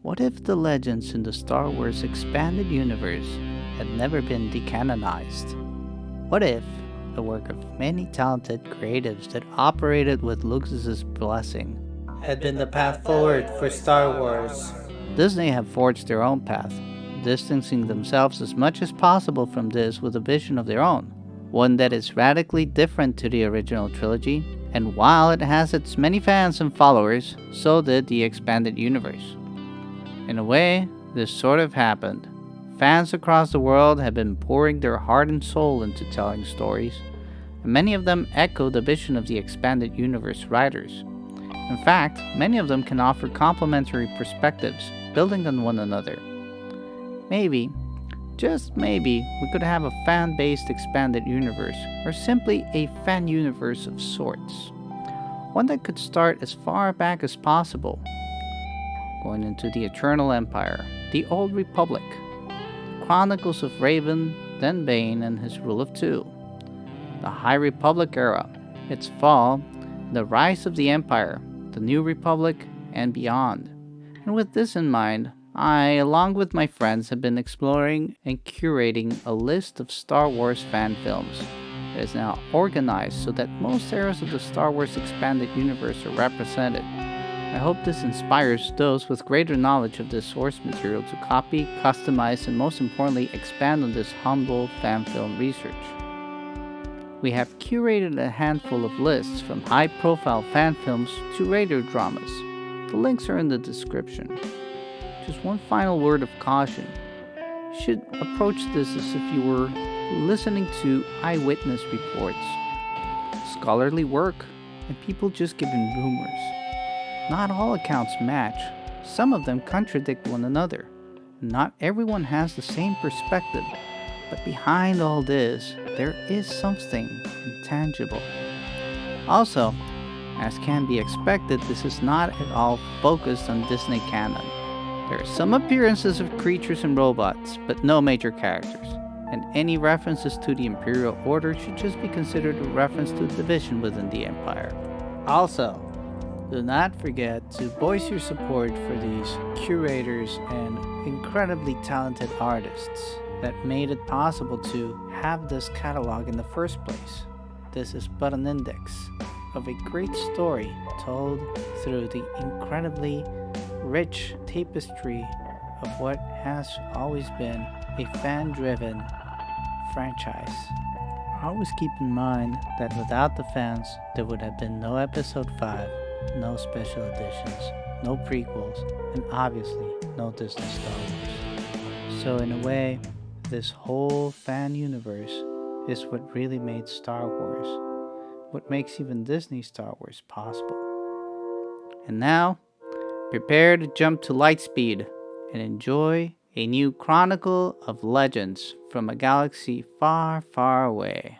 What if the legends in the Star Wars expanded universe had never been decanonized? What if the work of many talented creatives that operated with Lucas's blessing had been the path forward for Star Wars? Disney have forged their own path, distancing themselves as much as possible from this with a vision of their own, one that is radically different to the original trilogy, and while it has its many fans and followers, so did the expanded universe. In a way, this sort of happened. Fans across the world have been pouring their heart and soul into telling stories, and many of them echo the vision of the expanded universe writers. In fact, many of them can offer complementary perspectives, building on one another. Maybe, just maybe, we could have a fan based expanded universe, or simply a fan universe of sorts. One that could start as far back as possible, going into the Eternal Empire, the Old Republic, the Chronicles of Raven, then Bane and his rule of two, the High Republic era, its fall, the rise of the Empire, the New Republic, and beyond. And with this in mind, I, along with my friends, have been exploring and curating a list of Star Wars fan films that is now organized so that most eras of the Star Wars expanded universe are represented. I hope this inspires those with greater knowledge of this source material to copy, customize, and most importantly, expand on this humble fan film research. We have curated a handful of lists from high-profile fan films to radio dramas. The links are in the description. Just one final word of caution. You should approach this as if you were listening to eyewitness reports, scholarly work, and people just giving rumors. Not all accounts match. Some of them contradict one another. Not everyone has the same perspective. But behind all this, there is something intangible. Also, as can be expected, this is not at all focused on Disney canon. There are some appearances of creatures and robots, but no major characters, and any references to the Imperial Order should just be considered a reference to a division within the Empire. Also, do not forget to voice your support for these curators and incredibly talented artists that made it possible to have this catalog in the first place. This is but an index of a great story told through the incredibly rich tapestry of what has always been a fan-driven franchise. Always keep in mind that without the fans, there would have been no episode 5, no special editions, no prequels, and obviously no Disney Star Wars. So in a way, this whole fan universe is what really made Star Wars, what makes even Disney Star Wars possible. And now, prepare to jump to lightspeed and enjoy a new chronicle of legends from a galaxy far, far away.